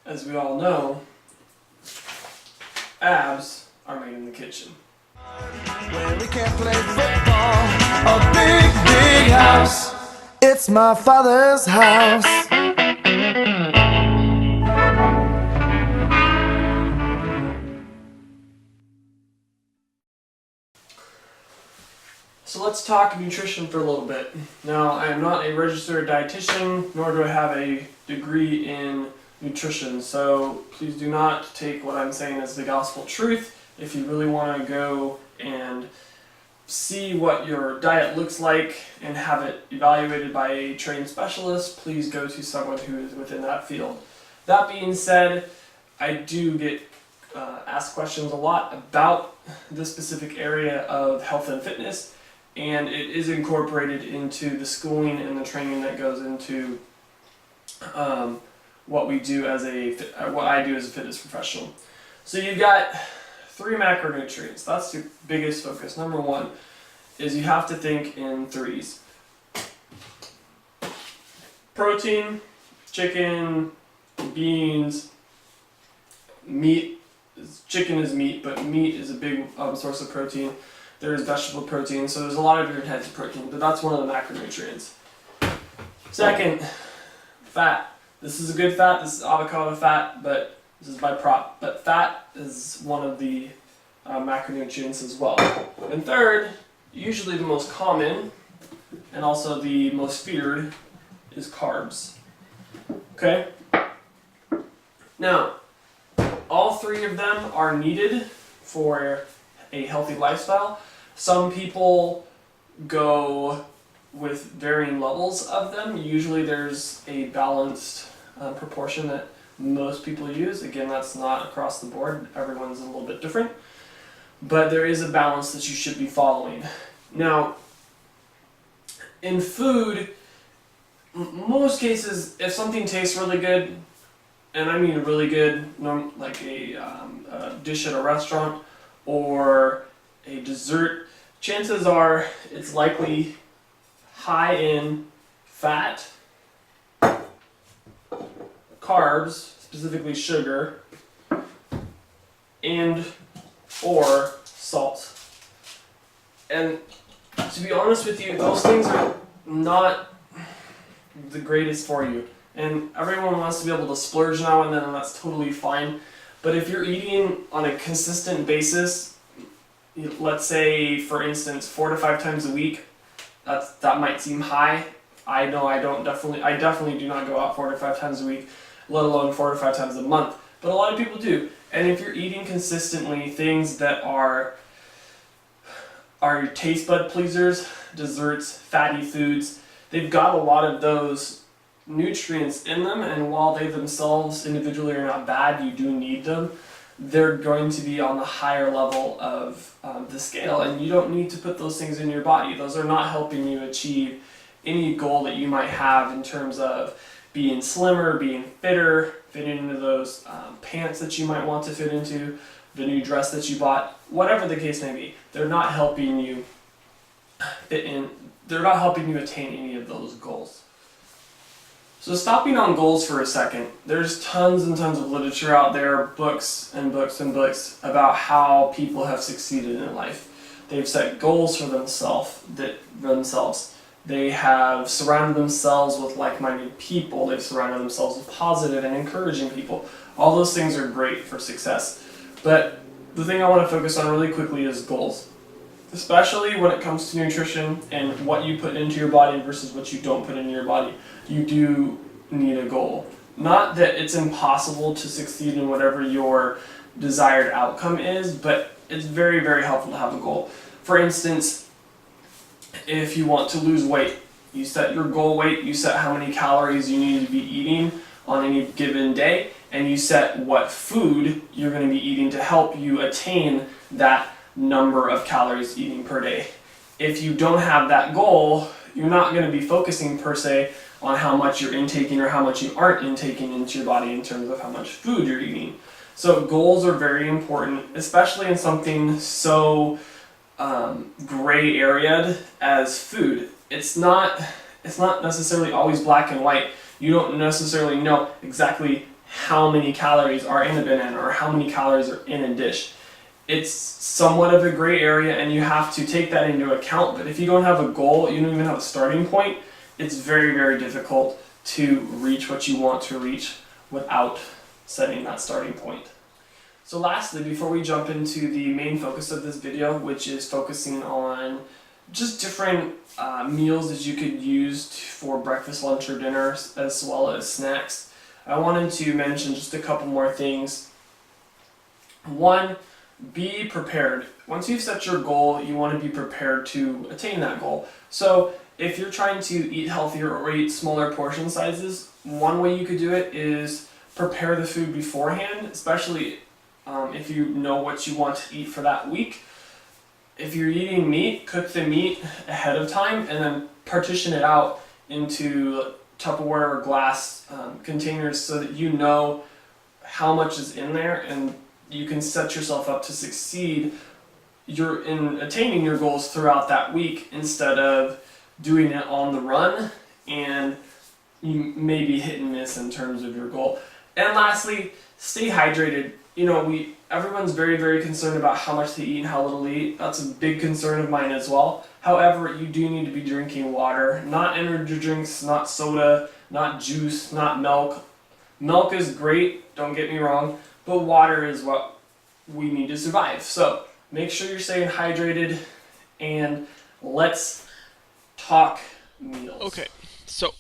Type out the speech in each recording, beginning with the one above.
As we all know, abs are made in the kitchen. Where we can play football, a big, big house. It's my father's house. So let's talk nutrition for a little bit. Now, I am not a registered dietitian, nor do I have a degree in nutrition, so please do not take what I'm saying as the gospel truth. If you really want to go and see what your diet looks like and have it evaluated by a trained specialist, please go to someone who is within that field. That being said, I do get asked questions a lot about this specific area of health and fitness, and it is incorporated into the schooling and the training that goes into what we do as what I do as a fitness professional. So you've got 3 macronutrients. That's your biggest focus. Number 1 is you have to think in threes. Protein, chicken, beans, meat. Chicken is meat, but meat is a big source of protein. There is vegetable protein, so there's a lot of different types of protein, but that's one of the macronutrients. Second, fat. This is a good fat. This is avocado fat, but this is by prop. But fat is one of the macronutrients as well. And third, usually the most common and also the most feared, is carbs. Okay? Now, all 3 of them are needed for a healthy lifestyle. Some people go with varying levels of them. Usually there's a balanced proportion that most people use. Again, that's not across the board. Everyone's a little bit different. But there is a balance that you should be following. Now, in food, most cases, if something tastes really good, and I mean really good, like a dish at a restaurant or a dessert, chances are it's likely high in fat, carbs, specifically sugar, and or salt. And to be honest with you, those things are not the greatest for you. And everyone wants to be able to splurge now and then, and that's totally fine. But if you're eating on a consistent basis, let's say for instance 4 to 5 times a week, that might seem high. I know I definitely do not go out 4 to 5 times a week, let alone 4 to 5 times a month. But a lot of people do. And if you're eating consistently things that are your taste bud pleasers, desserts, fatty foods, they've got a lot of those nutrients in them, and while they themselves individually are not bad, you do need them, they're going to be on the higher level of the scale, and you don't need to put those things in your body. Those are not helping you achieve any goal that you might have in terms of being slimmer, being fitter, fitting into those pants that you might want to fit into, the new dress that you bought, whatever the case may be. They're not helping you fit in. They're not helping you attain any of those goals. So stopping on goals for a second, there's tons and tons of literature out there, books and books and books about how people have succeeded in life. They've set goals for themselves. They have surrounded themselves with like-minded people. They've surrounded themselves with positive and encouraging people. All those things are great for success. But the thing I want to focus on really quickly is goals. Especially when it comes to nutrition and what you put into your body versus what you don't put into your body. You do need a goal. Not that it's impossible to succeed in whatever your desired outcome is, but it's very, very helpful to have a goal. For instance, if you want to lose weight, you set your goal weight, you set how many calories you need to be eating on any given day, and you set what food you're going to be eating to help you attain that number of calories eating per day. If you don't have that goal, you're not going to be focusing per se on how much you're intaking or how much you aren't intaking into your body in terms of how much food you're eating. So goals are very important, especially in something so gray areaed as food. It's not necessarily always black and white. You don't necessarily know exactly how many calories are in a banana or how many calories are in a dish. It's somewhat of a gray area and you have to take that into account, but if you don't have a goal, you don't even have a starting point, it's very, very difficult to reach what you want to reach without setting that starting point. So lastly, before we jump into the main focus of this video, which is focusing on just different meals that you could use for breakfast, lunch, or dinner, as well as snacks, I wanted to mention just a couple more things. One, be prepared. Once you've set your goal, you want to be prepared to attain that goal. So if you're trying to eat healthier or eat smaller portion sizes, one way you could do it is prepare the food beforehand, especially if you know what you want to eat for that week. If you're eating meat, cook the meat ahead of time and then partition it out into Tupperware or glass containers so that you know how much is in there and you can set yourself up to succeed in attaining your goals throughout that week instead of doing it on the run and you may be hit and miss in terms of your goal. And lastly, stay hydrated. You know, everyone's very, very concerned about how much to eat and how little to eat. That's a big concern of mine as well. However, you do need to be drinking water, not energy drinks, not soda, not juice, not milk. Milk is great, don't get me wrong, but water is what we need to survive. So make sure you're staying hydrated and let's talk meals. Okay, so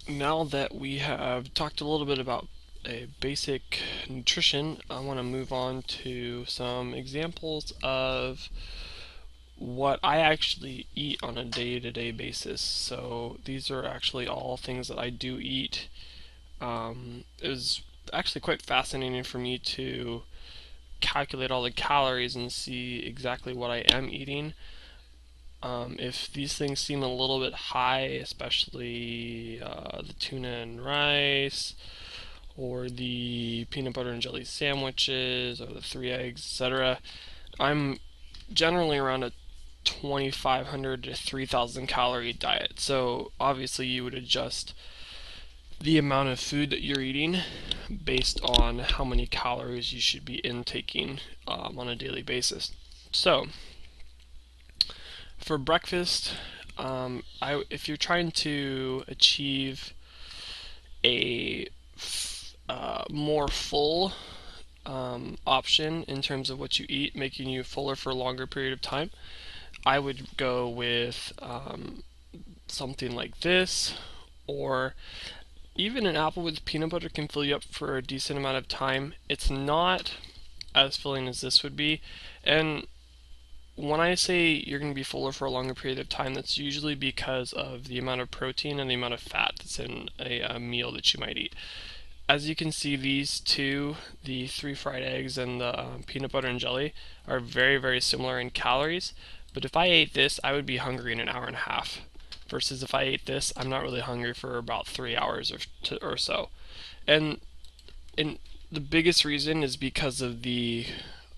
now that we have talked a little bit about a basic nutrition, I want to move on to some examples of what I actually eat on a day-to-day basis. So these are actually all things that I do eat. It was actually quite fascinating for me to calculate all the calories and see exactly what I am eating. If these things seem a little bit high, especially the tuna and rice, or the peanut butter and jelly sandwiches, or the 3 eggs, etc., I'm generally around a 2,500 to 3,000 calorie diet. So obviously you would adjust the amount of food that you're eating based on how many calories you should be intaking on a daily basis. So for breakfast, if you're trying to achieve a more full option in terms of what you eat, making you fuller for a longer period of time, I would go with something like this, or even an apple with peanut butter can fill you up for a decent amount of time. It's not as filling as this would be, and when I say you're going to be fuller for a longer period of time, that's usually because of the amount of protein and the amount of fat that's in a meal that you might eat. As you can see, these two, the 3 fried eggs and the peanut butter and jelly, are very, very similar in calories. But if I ate this, I would be hungry in an hour and a half. Versus if I ate this, I'm not really hungry for about 3 hours or so. And the biggest reason is because of the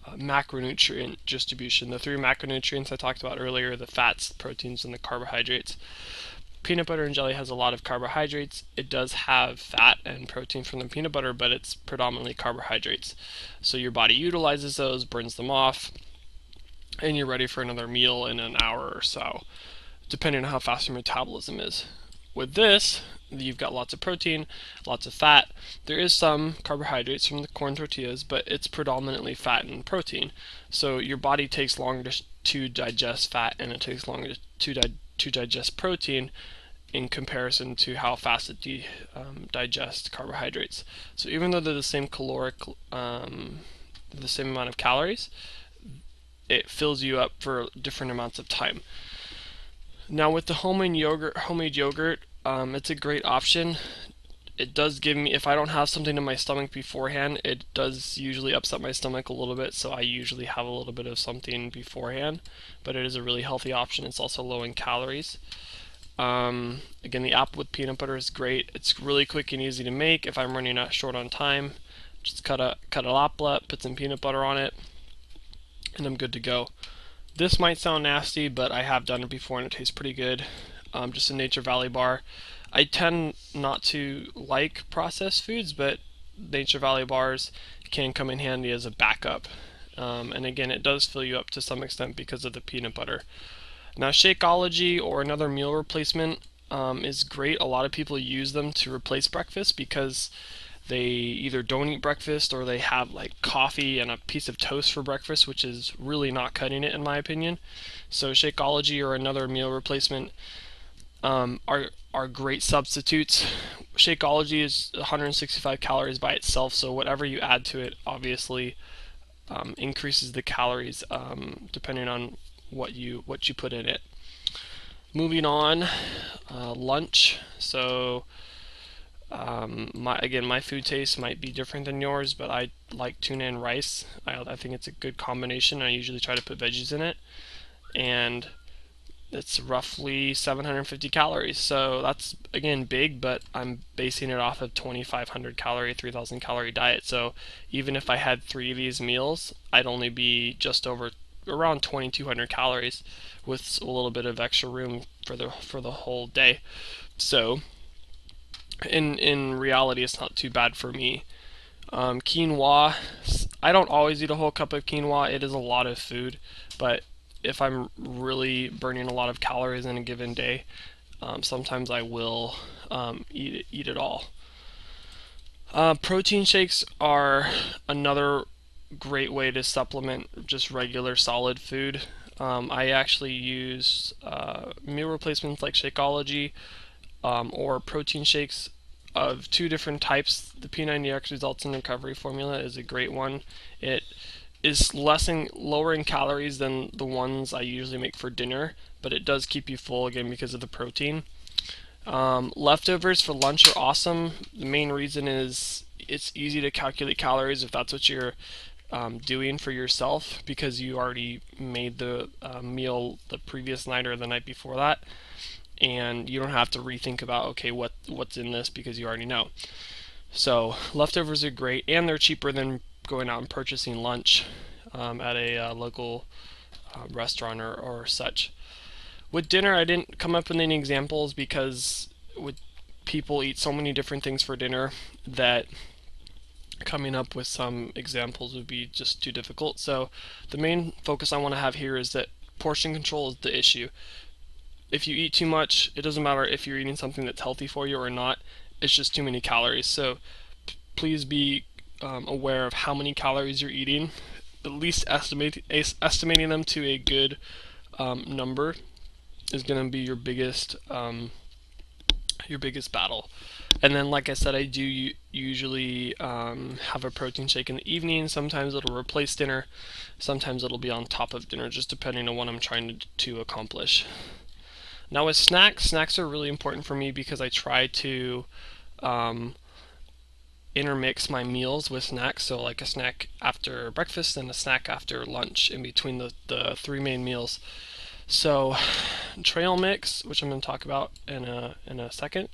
macronutrient distribution. The 3 macronutrients I talked about earlier, the fats, the proteins, and the carbohydrates. Peanut butter and jelly has a lot of carbohydrates. It does have fat and protein from the peanut butter, but it's predominantly carbohydrates. So your body utilizes those, burns them off, and you're ready for another meal in an hour or so, depending on how fast your metabolism is. With this, you've got lots of protein, lots of fat. There is some carbohydrates from the corn tortillas, but it's predominantly fat and protein. So your body takes longer to digest fat, and it takes longer to digest protein in comparison to how fast it digests carbohydrates. So even though they're the same the same amount of calories, it fills you up for different amounts of time. Now with the homemade yogurt, it's a great option. It does give me, if I don't have something in my stomach beforehand, it does usually upset my stomach a little bit, so I usually have a little bit of something beforehand, but it is a really healthy option. It's also low in calories. Again, the apple with peanut butter is great. It's really quick and easy to make. If I'm running out short on time, just cut an apple up, put some peanut butter on it, and I'm good to go. This might sound nasty, but I have done it before and it tastes pretty good. Just a Nature Valley bar. I tend not to like processed foods, but Nature Valley bars can come in handy as a backup. And again, it does fill you up to some extent because of the peanut butter. Now, Shakeology or another meal replacement is great. A lot of people use them to replace breakfast because they either don't eat breakfast or they have like coffee and a piece of toast for breakfast, which is really not cutting it in my opinion. So Shakeology or another meal replacement are great substitutes. Shakeology is 165 calories by itself, so whatever you add to it obviously increases the calories depending on what you put in it. Moving on, lunch. So my food taste might be different than yours, but I like tuna and rice. I think it's a good combination. I usually try to put veggies in it, and it's roughly 750 calories. So that's again big, but I'm basing it off of 2,500 calorie, 3,000 calorie diet. So even if I had 3 of these meals, I'd only be just over around 2,200 calories, with a little bit of extra room for the whole day. So in reality, it's not too bad for me. Quinoa, I don't always eat a whole cup of quinoa. It is a lot of food, but if I'm really burning a lot of calories in a given day, sometimes I will eat it all. Protein shakes are another great way to supplement just regular solid food. I actually use meal replacements like Shakeology or protein shakes of two different types. The P90X Results in Recovery formula is a great one. It is lower in calories than the ones I usually make for dinner, but it does keep you full again because of the protein. Leftovers for lunch are awesome. The main reason is it's easy to calculate calories if that's what you're doing for yourself, because you already made the meal the previous night or the night before that, and you don't have to rethink about okay what's in this because you already know. So leftovers are great, and they're cheaper than going out and purchasing lunch at a local restaurant or such. With dinner, I didn't come up with any examples because with people eat so many different things for dinner that coming up with some examples would be just too difficult. So the main focus I want to have here is that portion control is the issue. If you eat too much, it doesn't matter if you're eating something that's healthy for you or not, it's just too many calories. So please be aware of how many calories you're eating, at least estimating them to a good number is going to be your biggest battle. And then, like I said, I do usually have a protein shake in the evening. Sometimes it'll replace dinner. Sometimes it'll be on top of dinner, just depending on what I'm trying to accomplish. Now with snacks are really important for me because I try to intermix my meals with snacks. So like a snack after breakfast and a snack after lunch in between the three main meals. So trail mix, which I'm going to talk about in a second,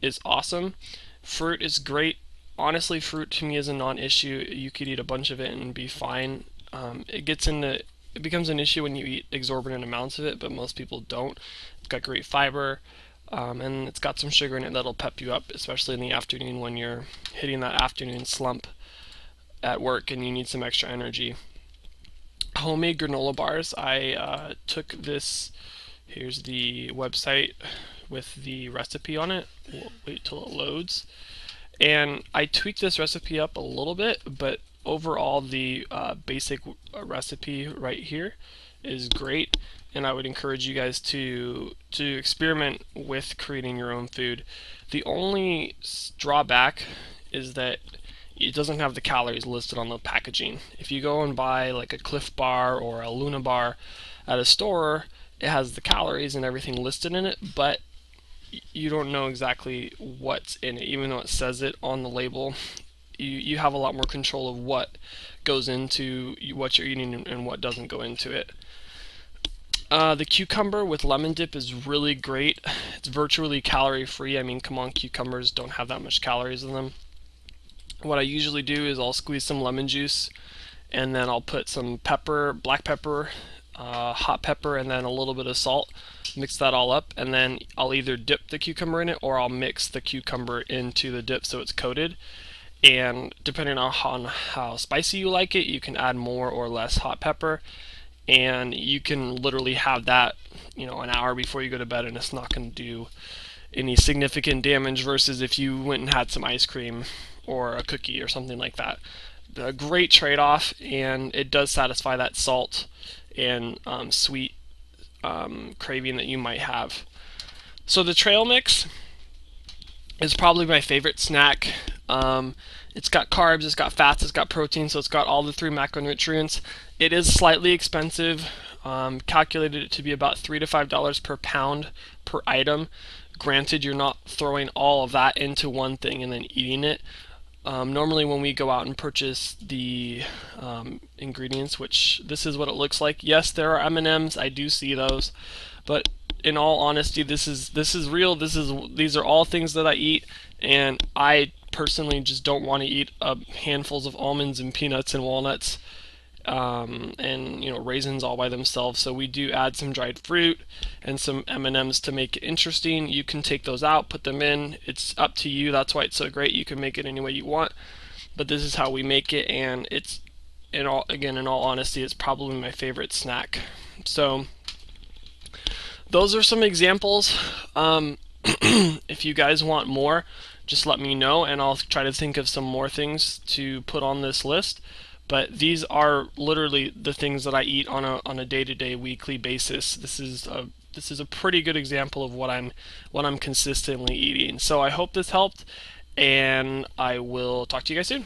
is awesome. Fruit is great. Honestly, fruit to me is a non-issue. You could eat a bunch of it and be fine. It becomes an issue when you eat exorbitant amounts of it, but most people don't. It's got great fiber, and it's got some sugar in it that'll pep you up, especially in the afternoon when you're hitting that afternoon slump at work and you need some extra energy. Homemade granola bars. I took this. Here's the website with the recipe on it. We'll wait till it loads. And I tweaked this recipe up a little bit, but overall the basic recipe right here is great, and I would encourage you guys to experiment with creating your own food. The only drawback is that it doesn't have the calories listed on the packaging. If you go and buy like a Cliff Bar or a Luna Bar at a store, it has the calories and everything listed in it, but you don't know exactly what's in it. Even though it says it on the label, you have a lot more control of what goes into what you're eating and what doesn't go into it. The cucumber with lemon dip is really great. It's virtually calorie free. I mean, come on, cucumbers don't have that much calories in them. What I usually do is I'll squeeze some lemon juice, and then I'll put some pepper, black pepper, hot pepper, and then a little bit of salt. Mix that all up, and then I'll either dip the cucumber in it or I'll mix the cucumber into the dip so it's coated. and depending on how spicy you like it, you can add more or less hot pepper, and you can literally have that, an hour before you go to bed, and it's not going to do any significant damage versus if you went and had some ice cream or a cookie or something like that. A great trade-off, and it does satisfy that salt and sweet craving that you might have. So the trail mix is probably my favorite snack. It's got carbs, it's got fats, it's got protein, so it's got all the three macronutrients. It is slightly expensive. Calculated it to be about $3 to $5 per pound per item. Granted, you're not throwing all of that into one thing and then eating it. Normally, when we go out and purchase the ingredients, which this is what it looks like. Yes, there are M&Ms. I do see those, but in all honesty, this is real. These are all things that I eat, and I personally just don't want to eat handfuls of almonds and peanuts and walnuts and raisins all by themselves. So we do add some dried fruit and some M&Ms to make it interesting. You can take those out, put them in. It's up to you. That's why it's so great. You can make it any way you want, but this is how we make it, and it's in all honesty, it's probably my favorite snack. So those are some examples. If you guys want more, just let me know, and I'll try to think of some more things to put on this list. But these are literally the things that I eat on a day-to-day, weekly basis. This is a pretty good example of what I'm consistently eating. So I hope this helped, and I will talk to you guys soon.